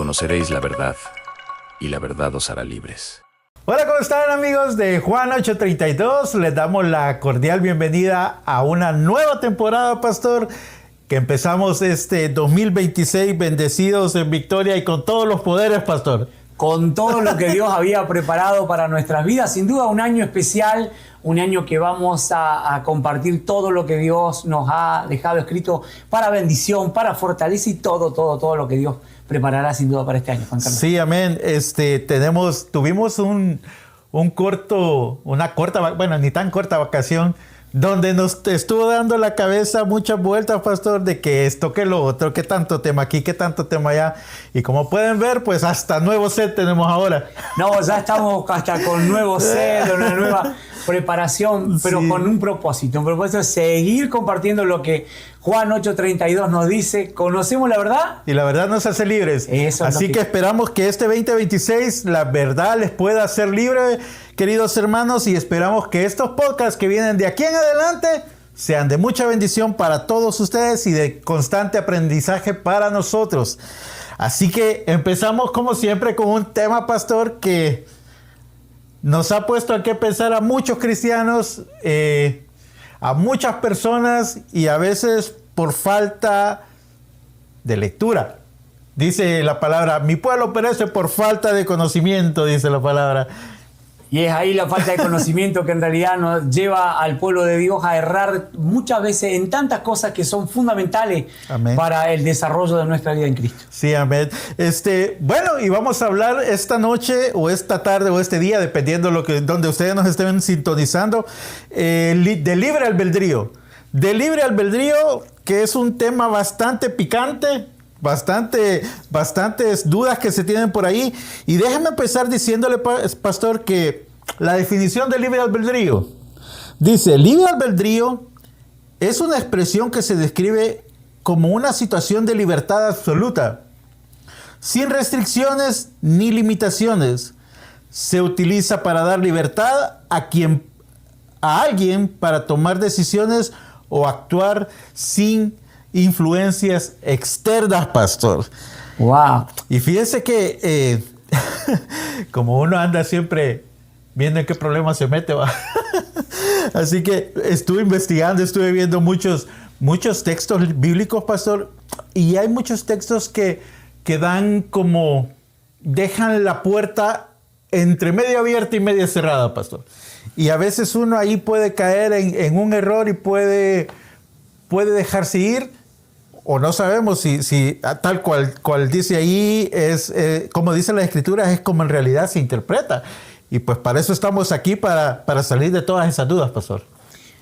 conoceréis la verdad, y la verdad os hará libres. Hola, ¿cómo están amigos de Juan 8:32? Les damos la cordial bienvenida a una nueva temporada, pastor, que empezamos este 2026 bendecidos en victoria y con todos los poderes, pastor. Con todo lo que Dios había preparado para nuestras vidas. Sin duda un año especial, un año que vamos a compartir todo lo que Dios nos ha dejado escrito para bendición, para fortaleza y todo lo que Dios preparará sin duda para este año, Juan Carlos. Sí, amén. Tuvimos una corta, bueno, ni tan corta vacación, donde nos estuvo dando la cabeza muchas vueltas, pastor, de que esto, que lo otro, que tanto tema aquí, que tanto tema allá. Y como pueden ver, pues hasta nuevo set tenemos ahora. No, ya estamos hasta con nuevo set, una nueva preparación, pero sí, con un propósito de seguir compartiendo lo que Juan 8:32 nos dice. Conocemos la verdad y la verdad nos hace libres. Así que esperamos que este 2026 la verdad les pueda hacer libre, queridos hermanos, y esperamos que estos podcasts que vienen de aquí en adelante sean de mucha bendición para todos ustedes y de constante aprendizaje para nosotros. Así que empezamos como siempre con un tema, pastor, que nos ha puesto a que pensar a muchos cristianos, a muchas personas, y a veces por falta de lectura. Dice la palabra, mi pueblo perece por falta de conocimiento, dice la palabra. Y es ahí la falta de conocimiento que en realidad nos lleva al pueblo de Dios a errar muchas veces en tantas cosas que son fundamentales, amén, para el desarrollo de nuestra vida en Cristo. Sí, amén. Bueno, y vamos a hablar esta noche o esta tarde o este día, dependiendo donde ustedes nos estén sintonizando, de libre albedrío. De libre albedrío, que es un tema bastante picante, bastantes dudas que se tienen por ahí. Y déjame empezar diciéndole, pastor, que la definición de libre albedrío dice: libre albedrío es una expresión que se describe como una situación de libertad absoluta, sin restricciones ni limitaciones. Se utiliza para dar libertad a alguien para tomar decisiones o actuar sin influencias externas, pastor. Wow. Y fíjense que como uno anda siempre viendo en qué problema se mete, ¿va? Así que estuve investigando, estuve viendo muchos textos bíblicos, pastor, y hay muchos textos que dejan la puerta entre medio abierta y medio cerrada, pastor. Y a veces uno ahí puede caer en un error y puede dejarse ir, o no sabemos si tal cual dice ahí, es como dice la Escritura, es como en realidad se interpreta. Y pues para eso estamos aquí, para salir de todas esas dudas, pastor.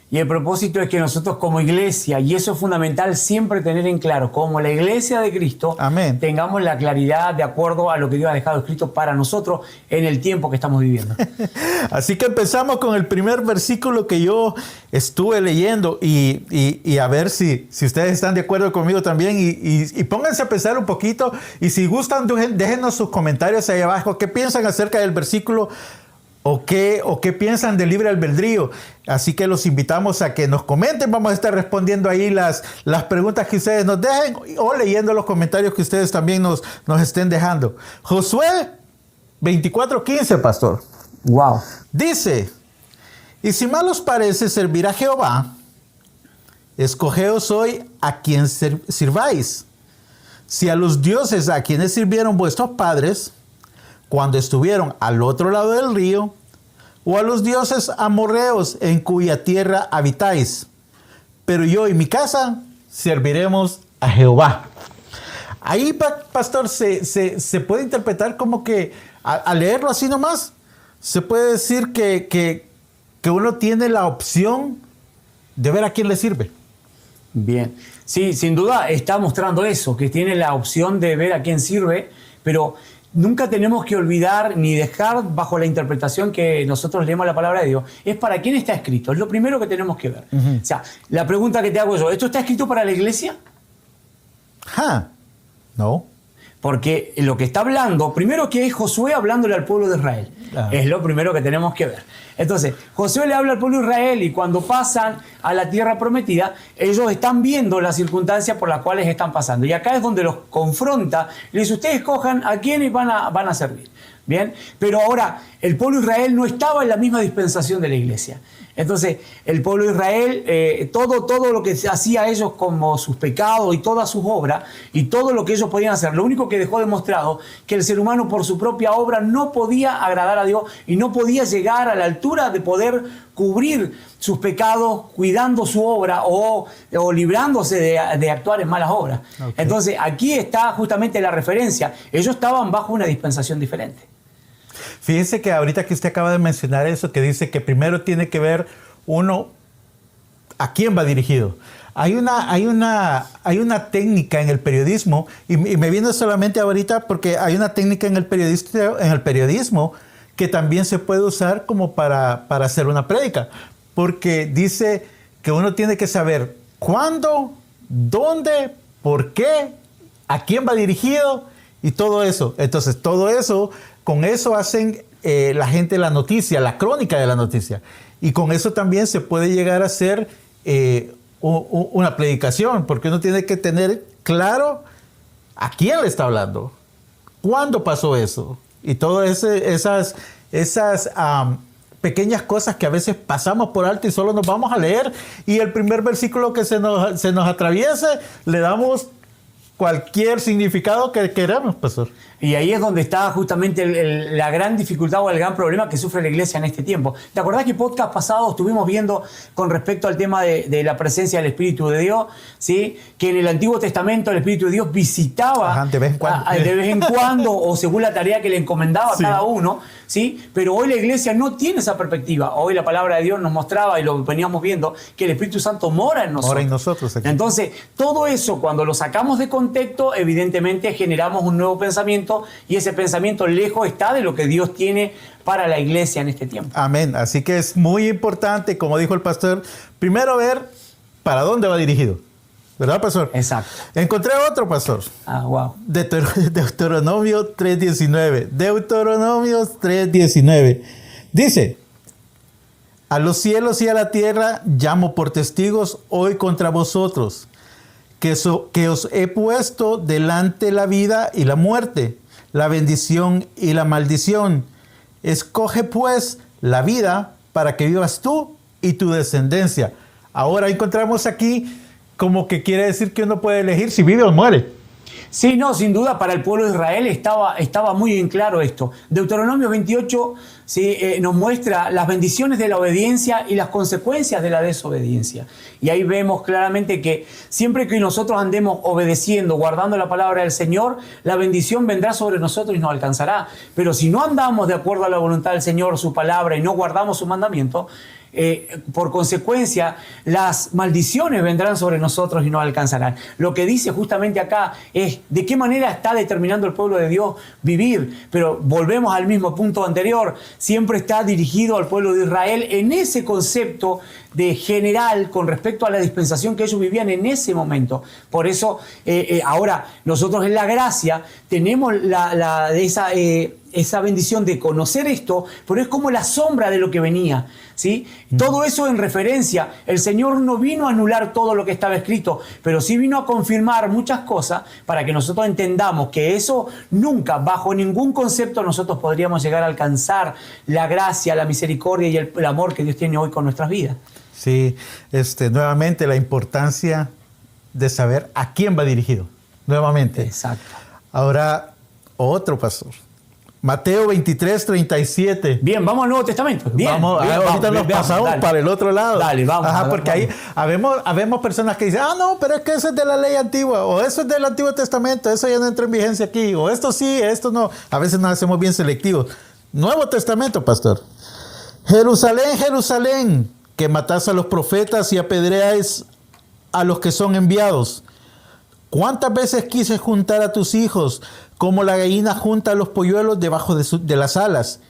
Y el propósito es que nosotros como iglesia, y eso es fundamental siempre tener en claro, como la iglesia de Cristo, amén, tengamos la claridad de acuerdo a lo que Dios ha dejado escrito para nosotros en el tiempo que estamos viviendo. Así que empezamos con el primer versículo que yo estuve leyendo y a ver si ustedes están de acuerdo conmigo también y pónganse a pensar un poquito, y si gustan déjenos sus comentarios ahí abajo, qué piensan acerca del versículo o qué piensan del libre albedrío. Así que los invitamos a que nos comenten. Vamos a estar respondiendo ahí las preguntas que ustedes nos dejen o leyendo los comentarios que ustedes también nos estén dejando. Josué 24:15, pastor. Wow. Dice: y si mal os parece servir a Jehová, escogeos hoy a quien sirváis. Si a los dioses a quienes sirvieron vuestros padres cuando estuvieron al otro lado del río, o a los dioses amorreos en cuya tierra habitáis. Pero yo y mi casa serviremos a Jehová. Ahí, pastor, se puede interpretar como que, al leerlo así nomás, se puede decir que uno tiene la opción de ver a quién le sirve. Bien. Sí, sin duda está mostrando eso, que tiene la opción de ver a quién sirve, pero nunca tenemos que olvidar ni dejar bajo la interpretación que nosotros leemos la palabra de Dios. Es para quién está escrito. Es lo primero que tenemos que ver. O sea, la pregunta que te hago yo, ¿esto está escrito para la iglesia? No. Porque lo que está hablando, primero que es Josué hablándole al pueblo de Israel. Es lo primero que tenemos que ver. Entonces, Josué le habla al pueblo de Israel y cuando pasan a la tierra prometida, ellos están viendo las circunstancias por las cuales están pasando. Y acá es donde los confronta. Le dice, ustedes escojan a quiénes van a servir. Bien, pero ahora el pueblo de Israel no estaba en la misma dispensación de la iglesia. Entonces, el pueblo de Israel, todo lo que hacía ellos como sus pecados y todas sus obras y todo lo que ellos podían hacer, lo único que dejó demostrado que el ser humano por su propia obra no podía agradar a Dios y no podía llegar a la altura de poder cubrir sus pecados cuidando su obra o librándose de actuar en malas obras. Okay. Entonces, aquí está justamente la referencia. Ellos estaban bajo una dispensación diferente. Fíjese que ahorita que usted acaba de mencionar eso, que dice que primero tiene que ver uno a quién va dirigido. Hay una técnica en el periodismo, y me viene solamente ahorita porque hay una técnica en el periodismo que también se puede usar como para hacer una prédica. Porque dice que uno tiene que saber cuándo, dónde, por qué, a quién va dirigido y todo eso. Entonces, todo eso, con eso hacen la gente la noticia, la crónica de la noticia. Y con eso también se puede llegar a hacer una predicación, porque uno tiene que tener claro a quién le está hablando, cuándo pasó eso. Y todas esas pequeñas cosas que a veces pasamos por alto y solo nos vamos a leer. Y el primer versículo que se nos atraviese, le damos cualquier significado que queramos, pastor. Y ahí es donde está justamente la gran dificultad o el gran problema que sufre la iglesia en este tiempo. ¿Te acordás que podcast pasado estuvimos viendo con respecto al tema de la presencia del Espíritu de Dios? ¿Sí? Que en el Antiguo Testamento el Espíritu de Dios visitaba de vez en cuando o según la tarea que le encomendaba a cada uno, ¿sí? Pero hoy la iglesia no tiene esa perspectiva. Hoy la palabra de Dios nos mostraba, y lo veníamos viendo, que el Espíritu Santo mora en nosotros. Mora en nosotros aquí. Entonces, todo eso, cuando lo sacamos de contexto, evidentemente generamos un nuevo pensamiento, y ese pensamiento lejos está de lo que Dios tiene para la iglesia en este tiempo. Amén. Así que es muy importante, como dijo el pastor, primero ver para dónde va dirigido. ¿Verdad, pastor? Exacto. Encontré otro, pastor. Wow. Deuteronomio 3:19. Deuteronomio 3:19. Dice: a los cielos y a la tierra llamo por testigos hoy contra vosotros, que os he puesto delante la vida y la muerte, la bendición y la maldición. Escoge pues la vida para que vivas tú y tu descendencia. Ahora encontramos aquí como que quiere decir que uno puede elegir si vive o muere. Sí, no, sin duda para el pueblo de Israel estaba muy bien claro esto. Deuteronomio 28 ¿sí? Nos muestra las bendiciones de la obediencia y las consecuencias de la desobediencia. Y ahí vemos claramente que siempre que nosotros andemos obedeciendo, guardando la palabra del Señor, la bendición vendrá sobre nosotros y nos alcanzará. Pero si no andamos de acuerdo a la voluntad del Señor, su palabra, y no guardamos su mandamiento, por consecuencia, las maldiciones vendrán sobre nosotros y nos alcanzarán. Lo que dice justamente acá es de qué manera está determinando el pueblo de Dios vivir. Pero volvemos al mismo punto anterior. Siempre está dirigido al pueblo de Israel en ese concepto de general con respecto a la dispensación que ellos vivían en ese momento. Por eso, ahora, nosotros en la gracia tenemos esa bendición de conocer esto, pero es como la sombra de lo que venía, ¿sí? Todo eso en referencia. El Señor no vino a anular todo lo que estaba escrito, pero sí vino a confirmar muchas cosas para que nosotros entendamos que eso nunca, bajo ningún concepto, nosotros podríamos llegar a alcanzar la gracia, la misericordia y el amor que Dios tiene hoy con nuestras vidas. Sí, nuevamente la importancia de saber a quién va dirigido. Nuevamente. Exacto. Ahora, otro pastor. Mateo 23:37. Bien, vamos al Nuevo Testamento. Bien, ahorita nos pasamos para el otro lado. Dale, vamos. Ajá, porque ahí habemos personas que dicen, no, pero es que eso es de la ley antigua, o eso es del Antiguo Testamento, eso ya no entra en vigencia aquí, o esto sí, esto no. A veces nos hacemos bien selectivos. Nuevo Testamento, pastor. Jerusalén, Jerusalén, que matás a los profetas y apedreáis a los que son enviados. ¿Cuántas veces quise juntar a tus hijos como la gallina junta a los polluelos debajo de las alas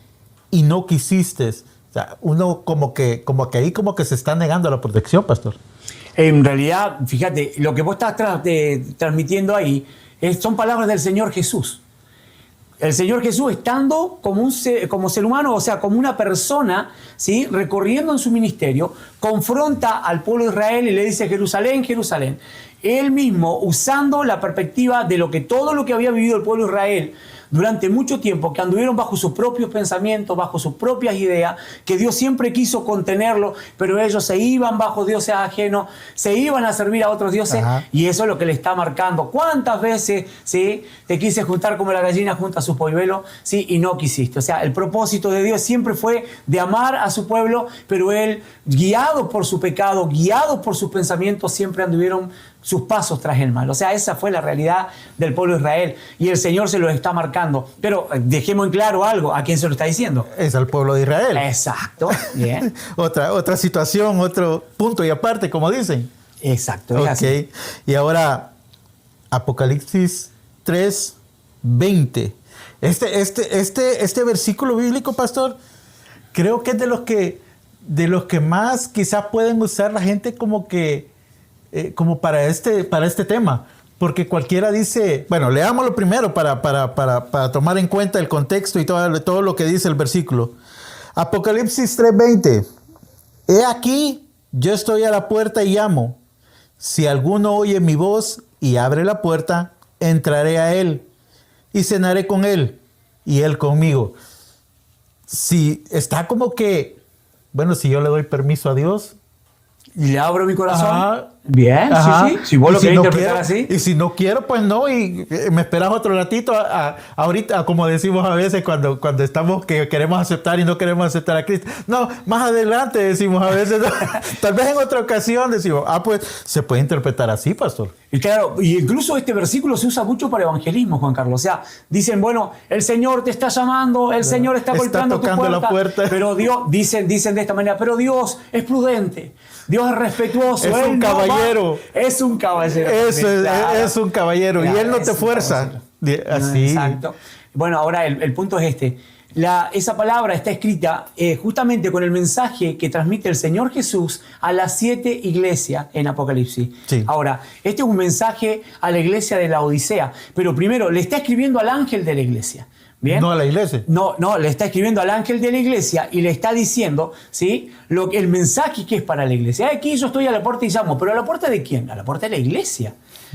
y no quisiste? O sea, uno como que ahí como que se está negando a la protección, pastor. En realidad, fíjate, lo que vos estás transmitiendo ahí son palabras del Señor Jesús. El Señor Jesús estando como ser humano, o sea, como una persona, ¿sí? Recorriendo en su ministerio, confronta al pueblo de Israel y le dice: Jerusalén, Jerusalén. Él mismo, usando la perspectiva de todo lo que había vivido el pueblo de Israel durante mucho tiempo, que anduvieron bajo sus propios pensamientos, bajo sus propias ideas, que Dios siempre quiso contenerlo, pero ellos se iban bajo dioses ajenos, se iban a servir a otros dioses. Ajá. Y eso es lo que le está marcando. ¿Cuántas veces, ¿sí? Te quise juntar como la gallina junta a su polluelo, ¿sí? Y no quisiste? O sea, el propósito de Dios siempre fue de amar a su pueblo, pero Él, guiado por su pecado, guiado por sus pensamientos, siempre anduvieron sus pasos tras el mal. O sea, esa fue la realidad del pueblo de Israel. Y el Señor se lo está marcando. Pero dejemos en claro algo. ¿A quién se lo está diciendo? Es al pueblo de Israel. Exacto. Bien. otra situación, otro punto y aparte, como dicen. Exacto. Es así. Y ahora, Apocalipsis 3:20. Este versículo bíblico, pastor, creo que es de los que más quizás pueden usar la gente como para este tema, porque cualquiera dice, bueno, leámoslo primero para tomar en cuenta el contexto y todo lo que dice el versículo. Apocalipsis 3:20. He aquí, yo estoy a la puerta y llamo. Si alguno oye mi voz y abre la puerta, entraré a él y cenaré con él y él conmigo. Si está como que, bueno, si yo le doy permiso a Dios y le abro mi corazón. Ajá. Bien, ajá. Sí. Si vos lo querés interpretar así. Y si no quiero, pues no. Y me esperas otro ratito. Ahorita, como decimos a veces cuando estamos que queremos aceptar y no queremos aceptar a Cristo. No, más adelante decimos a veces. Tal vez en otra ocasión decimos, pues se puede interpretar así, pastor. Y claro, y incluso este versículo se usa mucho para evangelismo, Juan Carlos. O sea, dicen, bueno, el Señor te está llamando, el Señor está golpeando tu puerta. La puerta. Pero Dios, dicen de esta manera, pero Dios es prudente. Dios es respetuoso. Es un caballero. Es un caballero. Es un caballero. Claro, y Él no te fuerza. Así. Exacto. Bueno, ahora el punto es este. Esa palabra está escrita justamente con el mensaje que transmite el Señor Jesús a las 7 iglesias en Apocalipsis. Sí. Ahora, este es un mensaje a la iglesia de la Odisea. Pero primero, le está escribiendo al ángel de la iglesia. ¿Bien? No a la iglesia. No, le está escribiendo al ángel de la iglesia y le está diciendo, ¿sí? El mensaje que es para la iglesia. Aquí yo estoy a la puerta y llamo, pero ¿a la puerta de quién? A la puerta de la iglesia.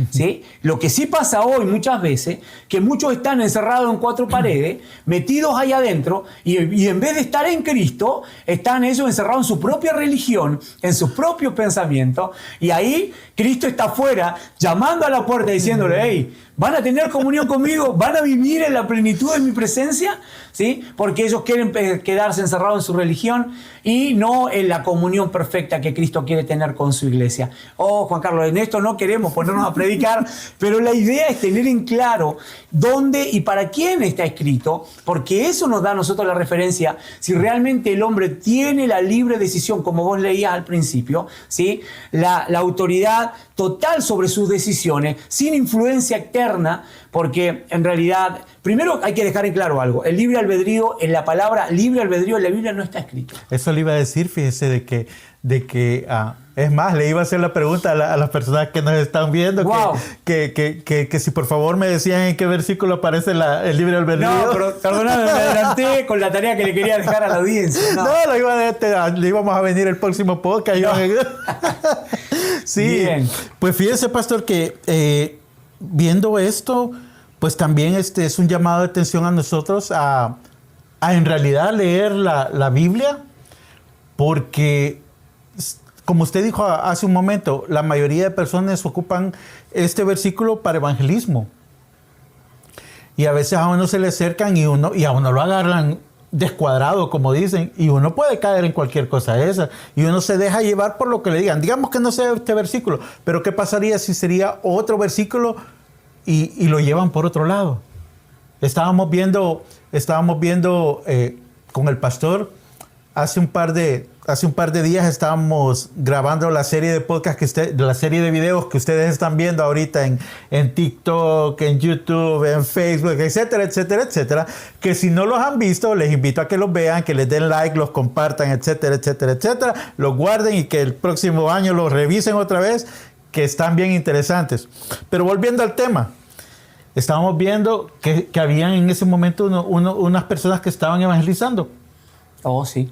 ¿Sí? Lo que sí pasa hoy muchas veces, que muchos están encerrados en 4 paredes, metidos ahí adentro, y en vez de estar en Cristo, están ellos encerrados en su propia religión, en sus propios pensamientos, y ahí Cristo está afuera, llamando a la puerta, diciéndole, hey, ¿van a tener comunión conmigo? ¿Van a vivir en la plenitud de mi presencia? ¿Sí? Porque ellos quieren quedarse encerrados en su religión y no en la comunión perfecta que Cristo quiere tener con su iglesia. Juan Carlos, en esto no queremos ponernos a predicar, pero la idea es tener en claro dónde y para quién está escrito, porque eso nos da a nosotros la referencia si realmente el hombre tiene la libre decisión, como vos leías al principio, ¿sí? La autoridad total sobre sus decisiones, sin influencia externa, porque en realidad, primero hay que dejar en claro algo, el libre albedrío, en la palabra libre albedrío en la Biblia no está escrito. Eso le iba a decir, fíjese, de que es más, le iba a hacer la pregunta a las personas que nos están viendo, wow, que si por favor me decían en qué versículo aparece el libre albedrío. No, pero perdóname, me adelanté con la tarea que le quería dejar a la audiencia. Le íbamos a venir el próximo podcast. No. Sí, bien. Pues fíjese, pastor, que viendo esto, pues también es un llamado de atención a nosotros a en realidad leer la Biblia, porque, como usted dijo hace un momento, la mayoría de personas ocupan este versículo para evangelismo. Y a veces a uno se le acercan y a uno lo agarran descuadrado, como dicen, y uno puede caer en cualquier cosa esa, y uno se deja llevar por lo que le digan. Digamos que no sea este versículo, pero ¿qué pasaría si sería otro versículo y lo llevan por otro lado? Estábamos viendo con el pastor hace un par de días, estábamos grabando la serie de podcast la serie de videos que ustedes están viendo ahorita en TikTok, en YouTube, en Facebook, etcétera, etcétera, etcétera, que si no los han visto, les invito a que los vean, que les den like, los compartan, etcétera, etcétera, etcétera, los guarden y que el próximo año los revisen otra vez, que están bien interesantes. Pero volviendo al tema, estábamos viendo que habían en ese momento unas personas que estaban evangelizando. Oh, sí.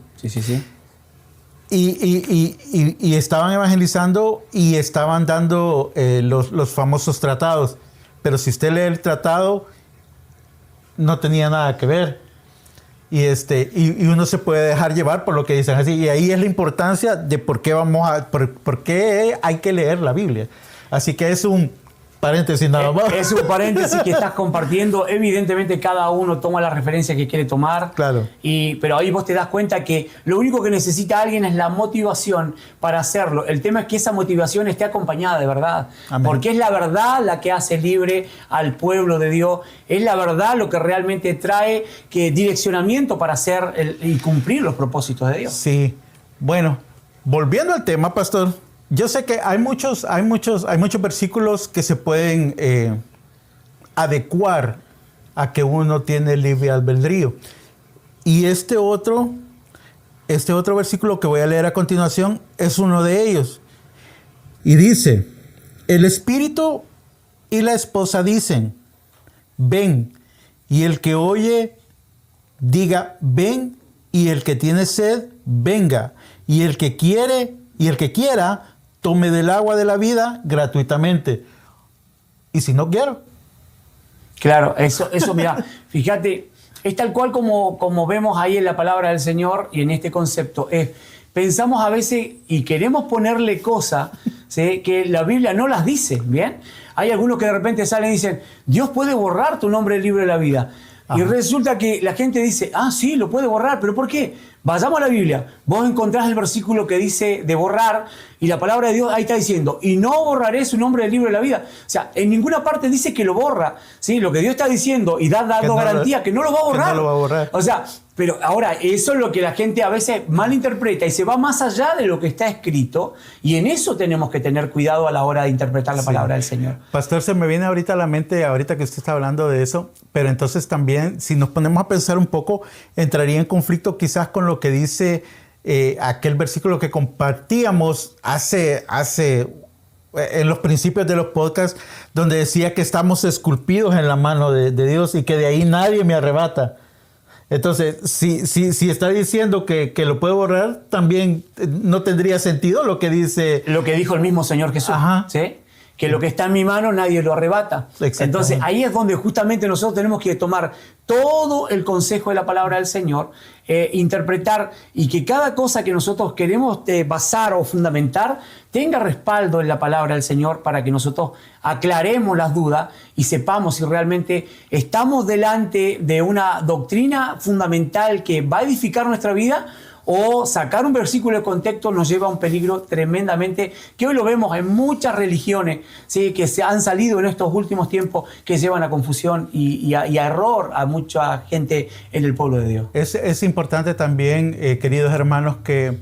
Y estaban evangelizando y estaban dando los famosos tratados. Pero si usted lee el tratado, no tenía nada que ver. Y uno se puede dejar llevar por lo que dicen así. Y ahí es la importancia de por qué hay que leer la Biblia. Así que es un paréntesis nada más. Es un paréntesis que estás compartiendo. Evidentemente cada uno toma la referencia que quiere tomar. Claro. Pero ahí vos te das cuenta que lo único que necesita alguien es la motivación para hacerlo. El tema es que esa motivación esté acompañada de verdad. Amén. Porque es la verdad la que hace libre al pueblo de Dios. Es la verdad lo que realmente trae direccionamiento para hacer y cumplir los propósitos de Dios. Sí. Bueno, volviendo al tema, pastor. Yo sé que hay muchos versículos que se pueden adecuar a que uno tiene libre albedrío. Y este otro versículo que voy a leer a continuación es uno de ellos. Y dice, el espíritu y la esposa dicen, ven. Y el que oye, diga, ven. Y el que tiene sed, venga. Y el que quiera, tome del agua de la vida gratuitamente. ¿Y si no quiero? Claro, eso mira, fíjate, es tal cual como vemos ahí en la palabra del Señor y en este concepto. Pensamos a veces y queremos ponerle cosas, ¿sí?, que la Biblia no las dice, ¿bien? Hay algunos que de repente salen y dicen, Dios puede borrar tu nombre del libro de la vida. Ajá. Y resulta que la gente dice, sí, lo puede borrar, ¿pero por qué? Vayamos a la Biblia, vos encontrás el versículo que dice de borrar y la palabra de Dios ahí está diciendo, y no borraré su nombre del libro de la vida. O sea, en ninguna parte dice que lo borra, ¿sí? Lo que Dios está diciendo y dando garantía que no lo va a borrar. Que no lo va a borrar. O sea, pero ahora, eso es lo que la gente a veces malinterpreta y se va más allá de lo que está escrito, y en eso tenemos que tener cuidado a la hora de interpretar la palabra del Señor. Pastor, se me viene ahorita a la mente, ahorita que usted está hablando de eso, pero entonces también, si nos ponemos a pensar un poco, entraría en conflicto quizás con lo que dice aquel versículo que compartíamos hace en los principios de los podcasts, donde decía que estamos esculpidos en la mano de Dios y que de ahí nadie me arrebata. Entonces, si está diciendo que lo puede borrar, también no tendría sentido lo que dice... Lo que dijo el mismo Señor Jesús, ¿sí? Que lo que está en mi mano nadie lo arrebata. Entonces, ahí es donde justamente nosotros tenemos que tomar todo el consejo de la palabra del Señor, interpretar, y que cada cosa que nosotros queremos basar o fundamentar tenga respaldo en la palabra del Señor, para que nosotros aclaremos las dudas y sepamos si realmente estamos delante de una doctrina fundamental que va a edificar nuestra vida, o sacar un versículo de contexto nos lleva a un peligro tremendamente, que hoy lo vemos en muchas religiones, ¿sí?, que se han salido en estos últimos tiempos, que llevan a confusión y a error a mucha gente en el pueblo de Dios. Es importante también, queridos hermanos, que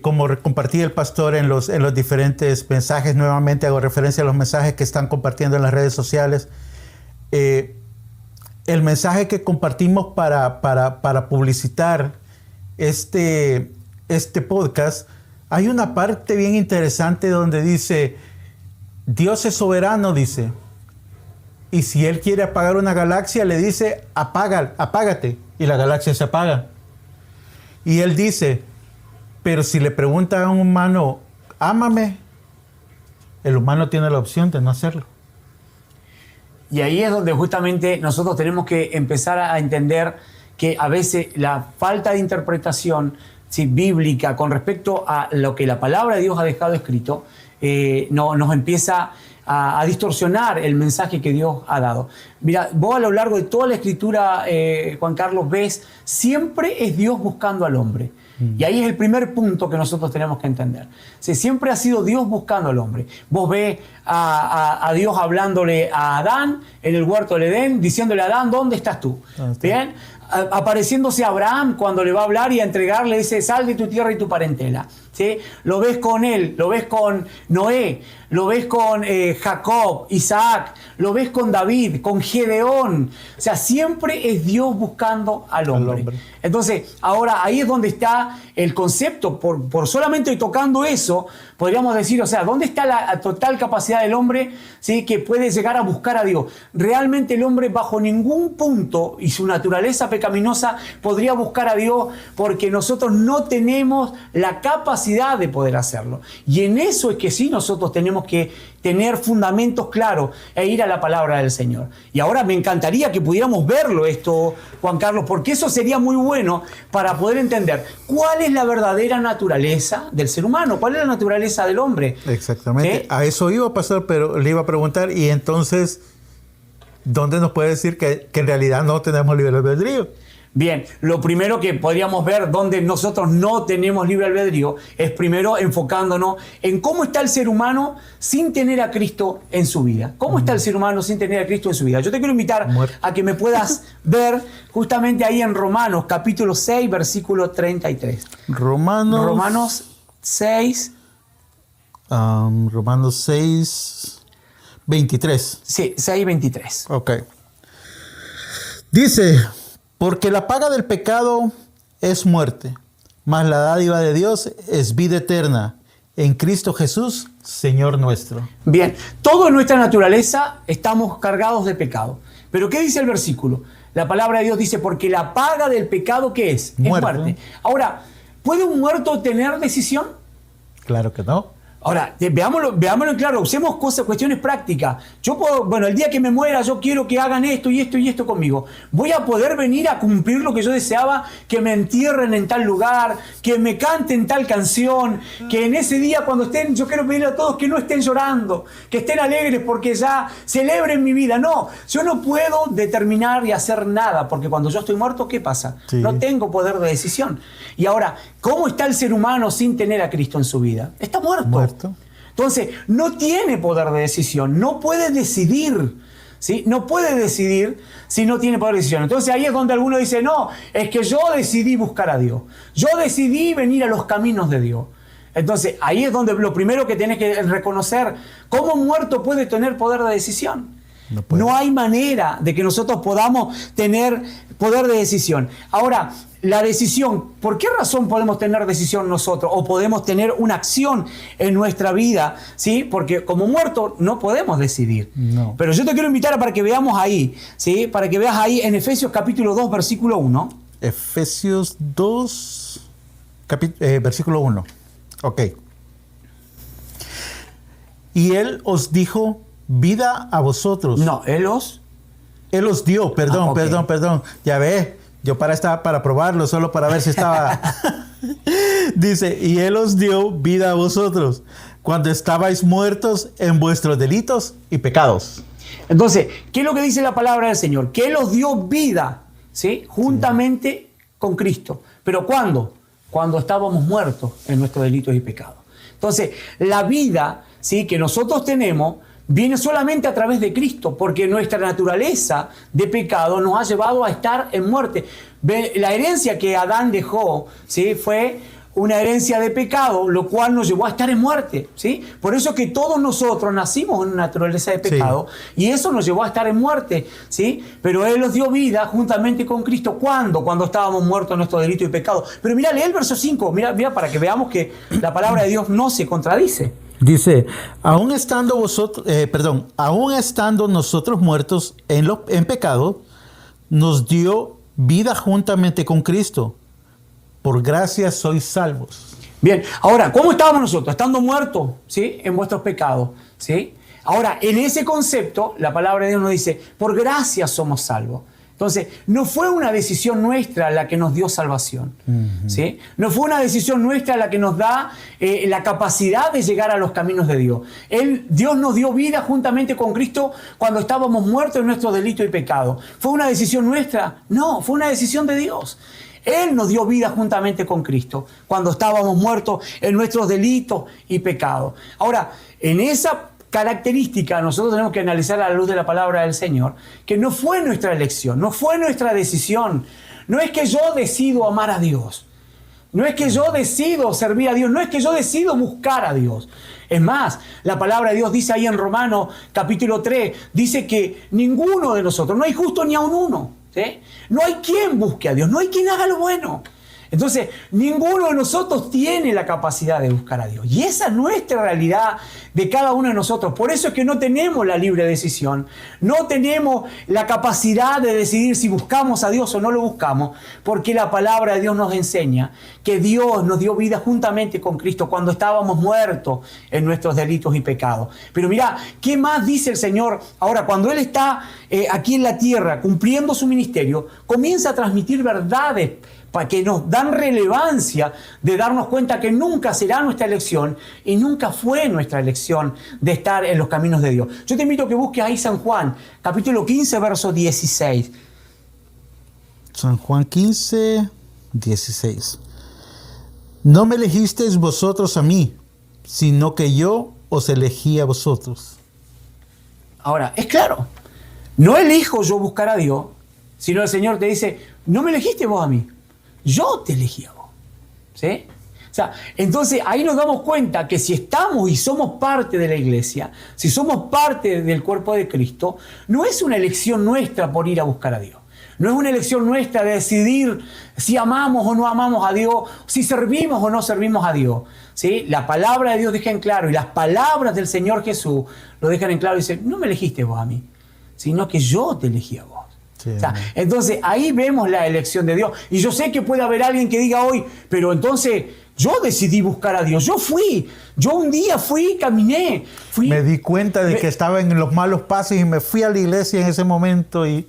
como compartí el pastor en los diferentes mensajes, nuevamente hago referencia a los mensajes que están compartiendo en las redes sociales, el mensaje que compartimos para publicitar este podcast, hay una parte bien interesante donde dice, Dios es soberano, dice, y si Él quiere apagar una galaxia, le dice, apágate, y la galaxia se apaga. Y Él dice, pero si le pregunta a un humano, ámame, el humano tiene la opción de no hacerlo. Y ahí es donde justamente nosotros tenemos que empezar a entender que a veces la falta de interpretación, ¿sí?, bíblica con respecto a lo que la palabra de Dios ha dejado escrito, nos empieza a distorsionar el mensaje que Dios ha dado. Mira, vos a lo largo de toda la Escritura, Juan Carlos, ves, siempre es Dios buscando al hombre. Y ahí es el primer punto que nosotros tenemos que entender. Sí, siempre ha sido Dios buscando al hombre. Vos ves a Dios hablándole a Adán en el huerto del Edén, diciéndole a Adán, ¿dónde estás tú? ¿Bien? apareciéndose a Abraham cuando le va a hablar y a entregarle, dice, sal de tu tierra y tu parentela. ¿Sí? Lo ves con él, lo ves con Noé, lo ves con Jacob, Isaac, lo ves con David, con Gedeón. O sea, siempre es Dios buscando al hombre. Entonces, ahora ahí es donde está el concepto. Por solamente tocando eso, podríamos decir, o sea, ¿dónde está la total capacidad del hombre, ¿sí?, que puede llegar a buscar a Dios? Realmente el hombre bajo ningún punto y su naturaleza pecaminosa podría buscar a Dios, porque nosotros no tenemos la capacidad de poder hacerlo. Y en eso es que sí nosotros tenemos que tener fundamentos claros e ir a la palabra del Señor. Y ahora me encantaría que pudiéramos verlo esto, Juan Carlos, porque eso sería muy bueno para poder entender cuál es la verdadera naturaleza del ser humano, cuál es la naturaleza del hombre. Exactamente. ¿Sí? A eso iba a pasar, pero le iba a preguntar, y entonces, ¿dónde nos puede decir que en realidad no tenemos libre albedrío? Bien, lo primero que podríamos ver donde nosotros no tenemos libre albedrío es primero enfocándonos en cómo está el ser humano sin tener a Cristo en su vida. ¿Cómo está el ser humano sin tener a Cristo en su vida? Yo te quiero invitar a que me puedas ver justamente ahí en Romanos, capítulo 6, versículo 33. Romanos 6. Romanos 6, 23. Sí, 6, 23. Ok. Dice... Porque la paga del pecado es muerte, mas la dádiva de Dios es vida eterna en Cristo Jesús, Señor nuestro. Bien, toda nuestra naturaleza estamos cargados de pecado. Pero ¿qué dice el versículo? La palabra de Dios dice, porque la paga del pecado, ¿qué es? Muerte. Es muerte. Ahora, ¿puede un muerto tener decisión? Claro que no. Ahora, veámoslo en claro, usemos cuestiones prácticas. Yo puedo, bueno, el día que me muera, yo quiero que hagan esto y esto y esto conmigo. Voy a poder venir a cumplir lo que yo deseaba, que me entierren en tal lugar, que me canten tal canción, que en ese día cuando estén, yo quiero pedirle a todos que no estén llorando, que estén alegres porque ya celebren mi vida. No, yo no puedo determinar y hacer nada, porque cuando yo estoy muerto, ¿qué pasa? Sí. No tengo poder de decisión. Y ahora, ¿cómo está el ser humano sin tener a Cristo en su vida? Está muerto. Entonces, no tiene poder de decisión, no puede decidir, ¿sí? No puede decidir si no tiene poder de decisión. Entonces ahí es donde alguno dice, no, es que yo decidí buscar a Dios, yo decidí venir a los caminos de Dios. Entonces ahí es donde lo primero que tenés que reconocer, ¿cómo un muerto puede tener poder de decisión? No hay manera de que nosotros podamos tener poder de decisión. Ahora, la decisión, ¿por qué razón podemos tener decisión nosotros? O podemos tener una acción en nuestra vida, ¿sí? Porque como muertos no podemos decidir. No. Pero yo te quiero invitar para que veamos ahí, ¿sí? Para que veas ahí en Efesios capítulo 2, versículo 1. Efesios 2, versículo 1. Ok. Y Él os dijo vida a vosotros. No, Él os dio, perdón. Ya ves, yo para probarlo, solo para ver si estaba... Dice, y Él os dio vida a vosotros, cuando estabais muertos en vuestros delitos y pecados. Entonces, ¿qué es lo que dice la palabra del Señor? Que Él os dio vida, ¿sí? Juntamente con Cristo. ¿Pero cuándo? Cuando estábamos muertos en nuestros delitos y pecados. Entonces, la vida, ¿sí?, que nosotros tenemos viene solamente a través de Cristo, porque nuestra naturaleza de pecado nos ha llevado a estar en muerte. La herencia que Adán dejó, ¿sí?, fue una herencia de pecado, lo cual nos llevó a estar en muerte, ¿sí? Por eso que todos nosotros nacimos en una naturaleza de pecado, sí, y eso nos llevó a estar en muerte, ¿sí? Pero Él nos dio vida juntamente con Cristo. ¿Cuándo? Cuando estábamos muertos en nuestro delito y pecado. Pero mira, lee el verso 5, mira para que veamos que la palabra de Dios no se contradice. Dice, aún estando nosotros muertos en pecado, nos dio vida juntamente con Cristo. Por gracia sois salvos. Bien, ahora, ¿cómo estábamos nosotros? Estando muertos, ¿sí?, en vuestros pecados, ¿sí? Ahora, en ese concepto, la palabra de Dios nos dice, por gracia somos salvos. Entonces, no fue una decisión nuestra la que nos dio salvación, ¿sí? No fue una decisión nuestra la que nos da la capacidad de llegar a los caminos de Dios. Dios nos dio vida juntamente con Cristo cuando estábamos muertos en nuestro delito y pecado. ¿Fue una decisión nuestra? No, fue una decisión de Dios. Él nos dio vida juntamente con Cristo cuando estábamos muertos en nuestros delitos y pecados. Ahora, en esa característica nosotros tenemos que analizar a la luz de la palabra del Señor, que no fue nuestra elección, no fue nuestra decisión, No es que yo decido amar a Dios. No es que yo decido servir a Dios, no es que yo decido buscar a Dios. Es más, la palabra de Dios dice ahí en Romanos capítulo 3, dice que ninguno de nosotros, no hay justo ni aun uno, ¿sí? No hay quien busque a Dios, no hay quien haga lo bueno. Entonces, ninguno de nosotros tiene la capacidad de buscar a Dios. Y esa es nuestra realidad de cada uno de nosotros. Por eso es que no tenemos la libre decisión. No tenemos la capacidad de decidir si buscamos a Dios o no lo buscamos. Porque la palabra de Dios nos enseña que Dios nos dio vida juntamente con Cristo cuando estábamos muertos en nuestros delitos y pecados. Pero mira, ¿qué más dice el Señor? Ahora, cuando Él está aquí en la tierra cumpliendo su ministerio, comienza a transmitir verdades para que nos dan relevancia de darnos cuenta que nunca será nuestra elección y nunca fue nuestra elección de estar en los caminos de Dios. Yo te invito a que busques ahí San Juan, capítulo 15, verso 16. San Juan 15, 16. No me elegisteis vosotros a mí, sino que yo os elegí a vosotros. Ahora, es claro, no elijo yo buscar a Dios, sino el Señor te dice, no me elegiste vos a mí. Yo te elegí a vos. ¿Sí? O sea, entonces ahí nos damos cuenta que si estamos y somos parte de la iglesia, si somos parte del cuerpo de Cristo, no es una elección nuestra por ir a buscar a Dios. No es una elección nuestra de decidir si amamos o no amamos a Dios, si servimos o no servimos a Dios. ¿Sí? La palabra de Dios deja en claro y las palabras del Señor Jesús lo dejan en claro y dicen, no me elegiste vos a mí, sino que yo te elegí a vos. Sí. O sea, entonces ahí vemos la elección de Dios. Y yo sé que puede haber alguien que diga hoy, pero entonces yo decidí buscar a Dios. Yo un día fui, caminé. Me di cuenta de que estaba en los malos pasos y me fui a la iglesia en ese momento y...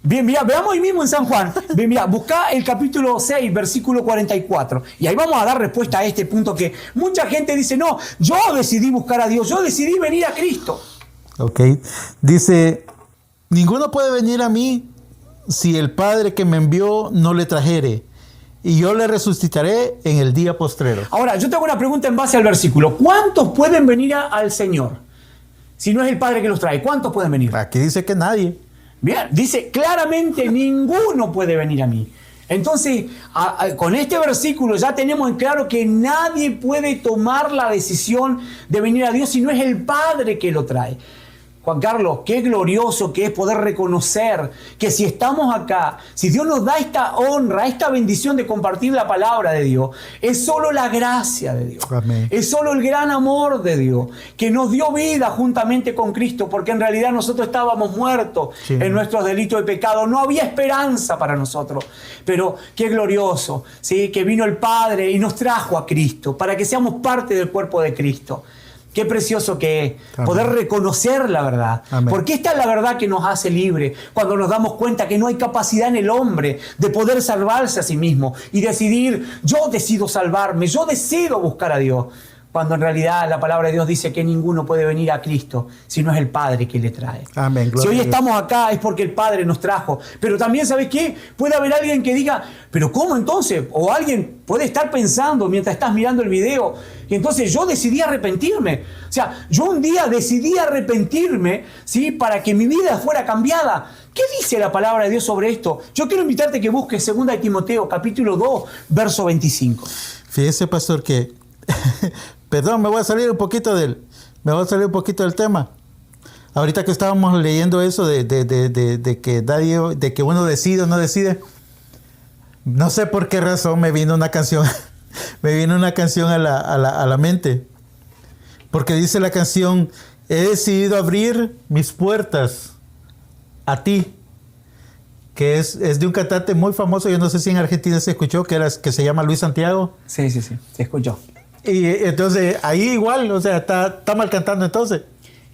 Bien, mira, veamos ahí mismo en San Juan. Bien, mira, busca el capítulo 6, versículo 44. Y ahí vamos a dar respuesta a este punto que mucha gente dice, no, yo decidí buscar a Dios, yo decidí venir a Cristo. Ok, dice... Ninguno puede venir a mí si el Padre que me envió no le trajere, y yo le resucitaré en el día postrero. Ahora, yo te hago una pregunta en base al versículo. ¿Cuántos pueden venir al Señor? Si no es el Padre que los trae, ¿cuántos pueden venir? Aquí dice que nadie. Bien, dice claramente ninguno puede venir a mí. Entonces, con este versículo ya tenemos en claro que nadie puede tomar la decisión de venir a Dios si no es el Padre que lo trae. Juan Carlos, qué glorioso que es poder reconocer que si estamos acá, si Dios nos da esta honra, esta bendición de compartir la palabra de Dios, es solo la gracia de Dios. Amén. Es solo el gran amor de Dios que nos dio vida juntamente con Cristo, porque en realidad nosotros estábamos muertos en nuestros delitos y pecados. No había esperanza para nosotros. Pero qué glorioso, ¿sí? Que vino el Padre y nos trajo a Cristo para que seamos parte del cuerpo de Cristo. Qué precioso que es poder reconocer la verdad. Amén. Porque esta es la verdad que nos hace libres cuando nos damos cuenta que no hay capacidad en el hombre de poder salvarse a sí mismo y decidir, yo decido salvarme, yo decido buscar a Dios. Cuando en realidad la palabra de Dios dice que ninguno puede venir a Cristo si no es el Padre que le trae. Amén. Si hoy estamos acá es porque el Padre nos trajo. Pero también, ¿sabes qué? Puede haber alguien que diga, ¿pero cómo entonces? O alguien puede estar pensando mientras estás mirando el video, y entonces yo decidí arrepentirme. O sea, yo un día decidí arrepentirme, ¿sí? Para que mi vida fuera cambiada. ¿Qué dice la palabra de Dios sobre esto? Yo quiero invitarte a que busques 2 de Timoteo, capítulo 2, verso 25. Fíjese, pastor, que... Perdón, me voy a salir un poquito del tema. Ahorita que estábamos leyendo eso de que uno decide o no decide, no sé por qué razón me vino una canción, a la mente. Porque dice la canción, he decidido abrir mis puertas a ti. Que es de un cantante muy famoso, yo no sé si en Argentina se escuchó, que se llama Luis Santiago. Sí, se escuchó. Y entonces ahí igual, o sea, está mal cantando entonces.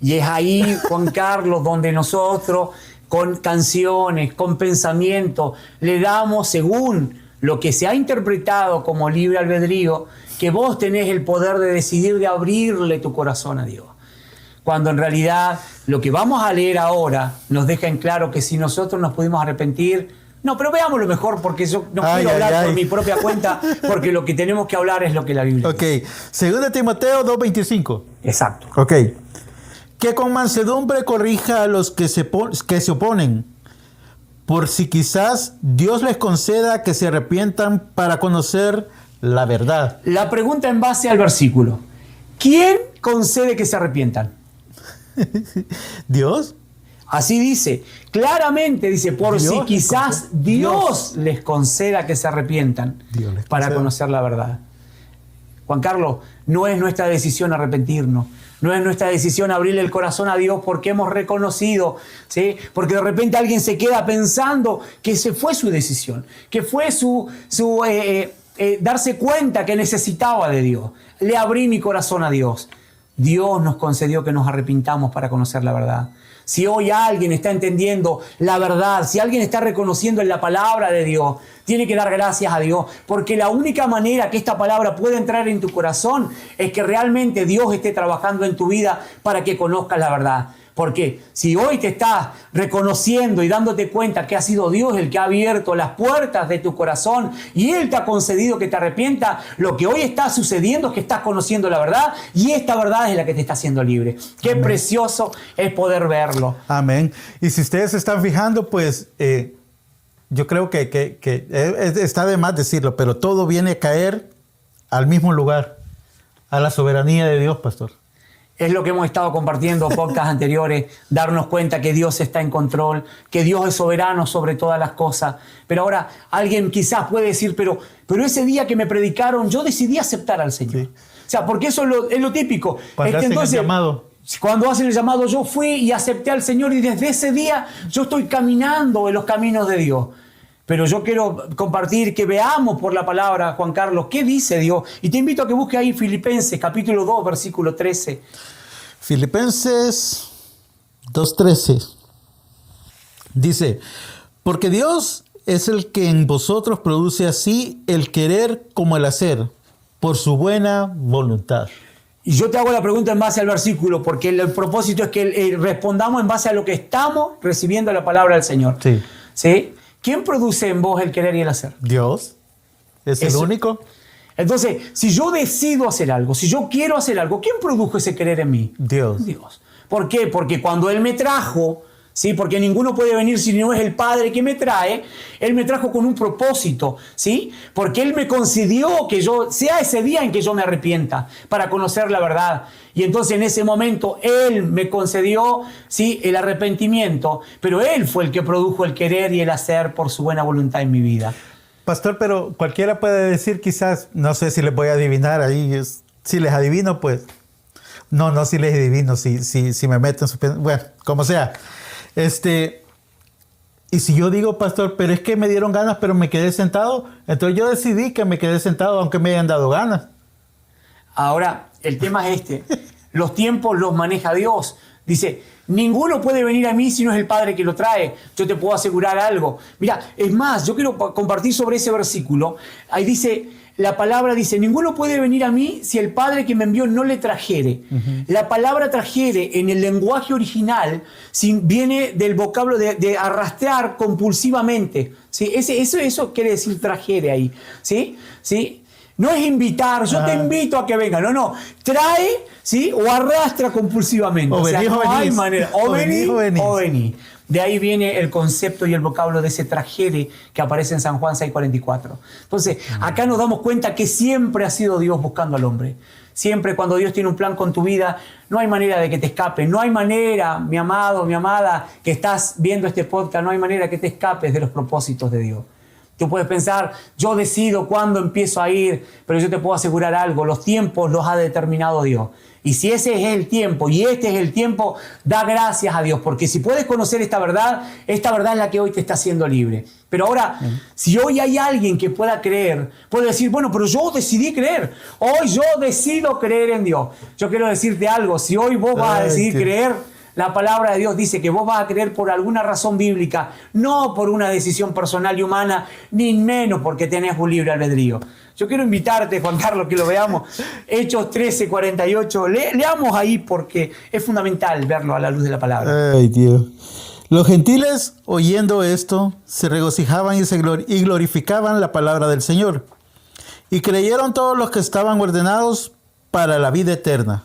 Y es ahí, Juan Carlos, donde nosotros con canciones, con pensamiento, le damos según lo que se ha interpretado como libre albedrío, que vos tenés el poder de decidir de abrirle tu corazón a Dios. Cuando en realidad lo que vamos a leer ahora nos deja en claro que si nosotros nos pudimos arrepentir. No, pero veámoslo mejor, porque yo no quiero hablar por mi propia cuenta, porque lo que tenemos que hablar es lo que la Biblia dice. Ok, 2 de Timoteo 2:25. Exacto. Ok. Que con mansedumbre corrija a los que se oponen, por si quizás Dios les conceda que se arrepientan para conocer la verdad. La pregunta en base al versículo. ¿Quién concede que se arrepientan? ¿Dios? Así dice, claramente dice, por Dios si quizás Dios les conceda que se arrepientan para conocer la verdad. Juan Carlos, no es nuestra decisión arrepentirnos, no es nuestra decisión abrirle el corazón a Dios porque hemos reconocido, ¿sí? Porque de repente alguien se queda pensando que esa fue su decisión, que fue darse cuenta que necesitaba de Dios. Le abrí mi corazón a Dios. Dios nos concedió que nos arrepintamos para conocer la verdad. Si hoy alguien está entendiendo la verdad, si alguien está reconociendo en la palabra de Dios, tiene que dar gracias a Dios, porque la única manera que esta palabra pueda entrar en tu corazón es que realmente Dios esté trabajando en tu vida para que conozcas la verdad. Porque si hoy te estás reconociendo y dándote cuenta que ha sido Dios el que ha abierto las puertas de tu corazón y Él te ha concedido que te arrepientas, lo que hoy está sucediendo es que estás conociendo la verdad y esta verdad es la que te está haciendo libre. Qué Amén. Precioso es poder verlo. Amén. Y si ustedes se están fijando, pues yo creo que está de más decirlo, pero todo viene a caer al mismo lugar, a la soberanía de Dios, pastor. Es lo que hemos estado compartiendo en podcasts anteriores, darnos cuenta que Dios está en control, que Dios es soberano sobre todas las cosas. Pero ahora alguien quizás puede decir, pero ese día que me predicaron, yo decidí aceptar al Señor. Sí. O sea, porque eso es lo típico. Cuando hacen el llamado. Cuando hacen el llamado, yo fui y acepté al Señor y desde ese día yo estoy caminando en los caminos de Dios. Pero yo quiero compartir, que veamos por la palabra, Juan Carlos, qué dice Dios. Y te invito a que busques ahí Filipenses, capítulo 2, versículo 13. Filipenses 2:13. Dice, porque Dios es el que en vosotros produce así el querer como el hacer, por su buena voluntad. Y yo te hago la pregunta en base al versículo, porque el propósito es que respondamos en base a lo que estamos recibiendo la palabra del Señor. Sí. ¿Sí? ¿Quién produce en vos el querer y el hacer? Dios. Es el único. Entonces, si yo decido hacer algo, si yo quiero hacer algo, ¿quién produjo ese querer en mí? Dios. Dios. ¿Por qué? Porque cuando Él me trajo, ¿sí? Porque ninguno puede venir si no es el Padre que me trae, Él me trajo con un propósito, ¿sí? Porque Él me concedió que yo sea ese día en que yo me arrepienta para conocer la verdad. Y entonces en ese momento Él me concedió, ¿sí? El arrepentimiento, pero Él fue el que produjo el querer y el hacer por su buena voluntad en mi vida. Pastor, pero cualquiera puede decir quizás, no sé si les voy a adivinar ahí, si les adivino, pues, no, si les adivino, si me meto en su... Bueno, como sea. Y si yo digo, pastor, pero es que me dieron ganas, pero me quedé sentado, entonces yo decidí que me quedé sentado aunque me hayan dado ganas. Ahora, el tema es los tiempos los maneja Dios. Dice, ninguno puede venir a mí si no es el Padre que lo trae. Yo te puedo asegurar algo. Mira, es más, yo quiero compartir sobre ese versículo. Ahí dice, la palabra dice, ninguno puede venir a mí si el Padre que me envió no le trajere. Uh-huh. La palabra trajere en el lenguaje original viene del vocablo de arrastrar compulsivamente. ¿Sí? Eso quiere decir trajere ahí. ¿Sí? ¿Sí? No es invitar, yo te invito a que venga. No. Trae, ¿sí? O arrastra compulsivamente. O venís, no hay manera. O venís. De ahí viene el concepto y el vocablo de ese trajere que aparece en San Juan 6:44. Entonces, acá nos damos cuenta que siempre ha sido Dios buscando al hombre. Siempre cuando Dios tiene un plan con tu vida, no hay manera de que te escapes. No hay manera, mi amado, mi amada, que estás viendo este podcast, no hay manera que te escapes de los propósitos de Dios. Tú puedes pensar, yo decido cuándo empiezo a ir, pero yo te puedo asegurar algo, los tiempos los ha determinado Dios. Y si ese es el tiempo y este es el tiempo, da gracias a Dios, porque si puedes conocer esta verdad es la que hoy te está haciendo libre. Pero ahora, si hoy hay alguien que pueda creer, puede decir, bueno, pero yo decidí creer, hoy yo decido creer en Dios. Yo quiero decirte algo, si hoy vos vas a decidir creer, la palabra de Dios dice que vos vas a creer por alguna razón bíblica, no por una decisión personal y humana, ni menos porque tenés un libre albedrío. Yo quiero invitarte, Juan Carlos, que lo veamos. Hechos 13:48. Leamos ahí porque es fundamental verlo a la luz de la palabra. Ay, Dios. Los gentiles, oyendo esto, se regocijaban y glorificaban la palabra del Señor. Y creyeron todos los que estaban ordenados para la vida eterna.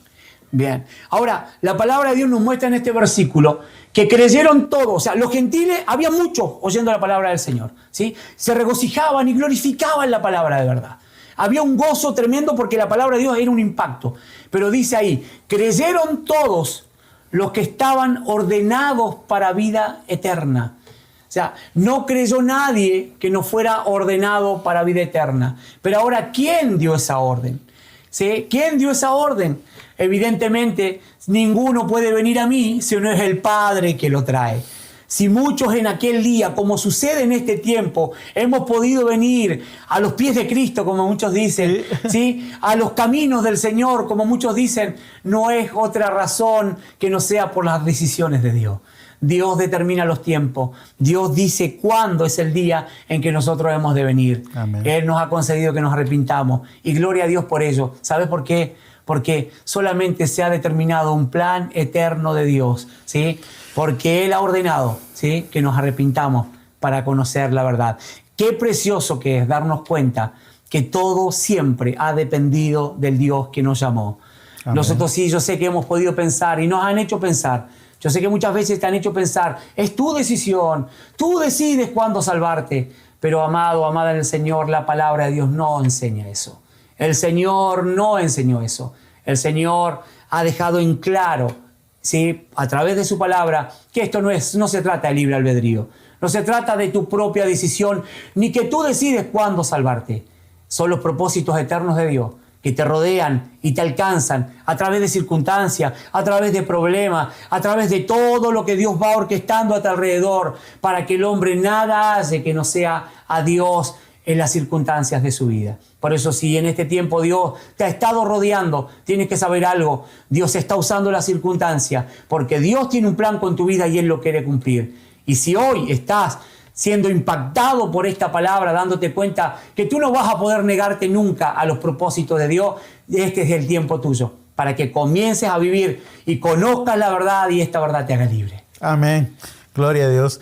Bien. Ahora, la palabra de Dios nos muestra en este versículo que creyeron todos. O sea, los gentiles, había muchos oyendo la palabra del Señor, ¿sí? Se regocijaban y glorificaban la palabra de verdad. Había un gozo tremendo porque la palabra de Dios era un impacto. Pero dice ahí, creyeron todos los que estaban ordenados para vida eterna. O sea, no creyó nadie que no fuera ordenado para vida eterna. Pero ahora, ¿quién dio esa orden? ¿Sí? ¿Quién dio esa orden? Evidentemente, ninguno puede venir a mí si no es el Padre que lo trae. Si muchos en aquel día, como sucede en este tiempo, hemos podido venir a los pies de Cristo, como muchos dicen, ¿sí? A los caminos del Señor, como muchos dicen, no es otra razón que no sea por las decisiones de Dios. Dios determina los tiempos. Dios dice cuándo es el día en que nosotros hemos de venir. Amén. Él nos ha concedido que nos arrepintamos. Y gloria a Dios por ello. ¿Sabes por qué? Porque solamente se ha determinado un plan eterno de Dios, ¿sí? Porque Él ha ordenado, ¿sí?, que nos arrepintamos para conocer la verdad. Qué precioso que es darnos cuenta que todo siempre ha dependido del Dios que nos llamó. Amén. Nosotros sí, yo sé que hemos podido pensar y nos han hecho pensar. Yo sé que muchas veces te han hecho pensar, es tu decisión, tú decides cuándo salvarte. Pero amado, amada en el Señor, la palabra de Dios no enseña eso. El Señor no enseñó eso. El Señor ha dejado en claro, ¿sí?, a través de su palabra, que esto no se trata de libre albedrío. No se trata de tu propia decisión, ni que tú decides cuándo salvarte. Son los propósitos eternos de Dios que te rodean y te alcanzan a través de circunstancias, a través de problemas, a través de todo lo que Dios va orquestando a tu alrededor para que el hombre nada hace que no sea a Dios en las circunstancias de su vida. Por eso, si en este tiempo Dios te ha estado rodeando, tienes que saber algo. Dios está usando la circunstancia porque Dios tiene un plan con tu vida y Él lo quiere cumplir. Y si hoy estás siendo impactado por esta palabra, dándote cuenta que tú no vas a poder negarte nunca a los propósitos de Dios, este es el tiempo tuyo, para que comiences a vivir y conozcas la verdad y esta verdad te haga libre. Amén. Gloria a Dios.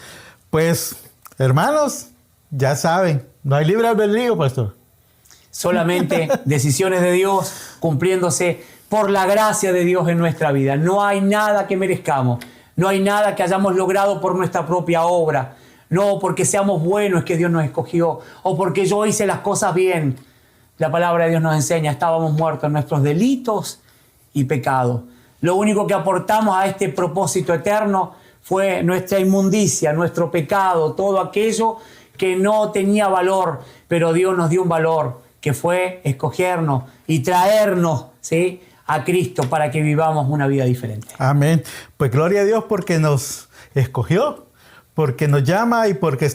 Pues, hermanos, ya saben, no hay libre albedrío, pastor. Solamente decisiones de Dios cumpliéndose por la gracia de Dios en nuestra vida. No hay nada que merezcamos, no hay nada que hayamos logrado por nuestra propia obra. No porque seamos buenos es que Dios nos escogió, o porque yo hice las cosas bien. La palabra de Dios nos enseña, estábamos muertos en nuestros delitos y pecados. Lo único que aportamos a este propósito eterno fue nuestra inmundicia, nuestro pecado, todo aquello que no tenía valor, pero Dios nos dio un valor, que fue escogernos y traernos, ¿sí?, a Cristo para que vivamos una vida diferente. Amén. Pues gloria a Dios porque nos escogió, porque nos llama y porque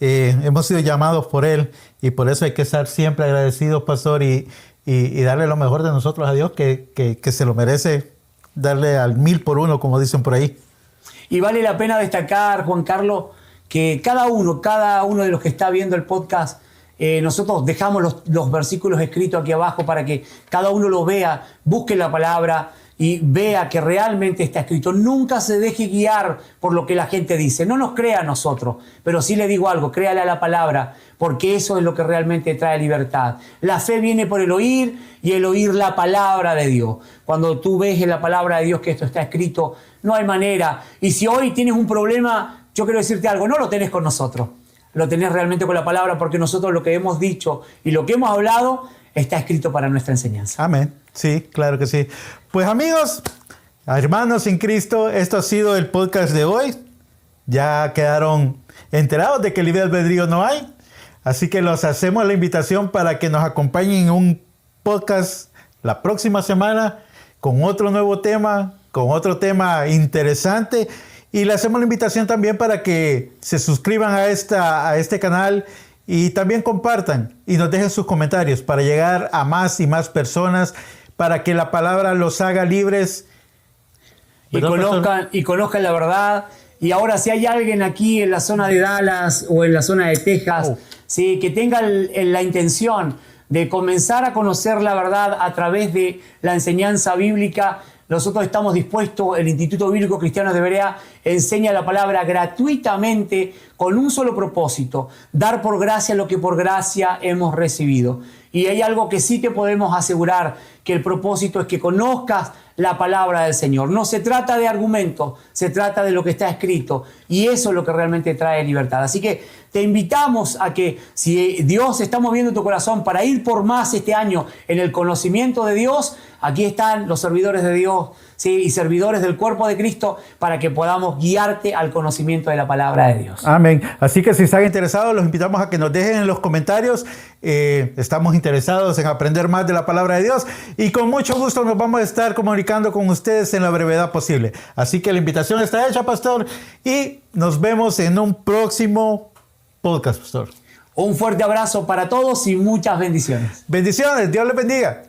hemos sido llamados por Él, y por eso hay que estar siempre agradecidos, pastor, y darle lo mejor de nosotros a Dios, que se lo merece, darle al 1000 por uno, como dicen por ahí. Y vale la pena destacar, Juan Carlos, que cada uno de los que está viendo el podcast, nosotros dejamos los versículos escritos aquí abajo para que cada uno lo vea, busque la palabra y vea que realmente está escrito. Nunca se deje guiar por lo que la gente dice. No nos crea a nosotros, pero sí le digo algo, créale a la palabra, porque eso es lo que realmente trae libertad. La fe viene por el oír y el oír la palabra de Dios. Cuando tú ves en la palabra de Dios que esto está escrito, no hay manera. Y si hoy tienes un problema, yo quiero decirte algo, no lo tenés con nosotros. Lo tenés realmente con la palabra, porque nosotros lo que hemos dicho y lo que hemos hablado está escrito para nuestra enseñanza. Amén. Sí, claro que sí. Pues amigos, hermanos en Cristo, esto ha sido el podcast de hoy. Ya quedaron enterados de que libre albedrío no hay. Así que los hacemos la invitación para que nos acompañen en un podcast la próxima semana con otro nuevo tema, con otro tema interesante. Y le hacemos la invitación también para que se suscriban a este canal y también compartan y nos dejen sus comentarios para llegar a más y más personas, para que la palabra los haga libres. Y conozcan la verdad. Y ahora, si hay alguien aquí en la zona de Dallas o en la zona de Texas, ¿sí?, que tenga la intención de comenzar a conocer la verdad a través de la enseñanza bíblica, nosotros estamos dispuestos. El Instituto Bíblico Cristiano de Berea enseña la palabra gratuitamente con un solo propósito: dar por gracia lo que por gracia hemos recibido. Y hay algo que sí te podemos asegurar, que el propósito es que conozcas la palabra del Señor. No se trata de argumentos, se trata de lo que está escrito. Y eso es lo que realmente trae libertad. Así que te invitamos a que si Dios está moviendo tu corazón para ir por más este año en el conocimiento de Dios, aquí están los servidores de Dios, ¿sí? Y servidores del cuerpo de Cristo para que podamos guiarte al conocimiento de la palabra de Dios. Amén. Así que si están interesados, los invitamos a que nos dejen en los comentarios. Estamos interesados en aprender más de la palabra de Dios y con mucho gusto nos vamos a estar comunicando con ustedes en la brevedad posible. Así que la invitación está hecha, pastor, y nos vemos en un próximo podcast, pastor. Un fuerte abrazo para todos y muchas bendiciones. Bendiciones, Dios les bendiga.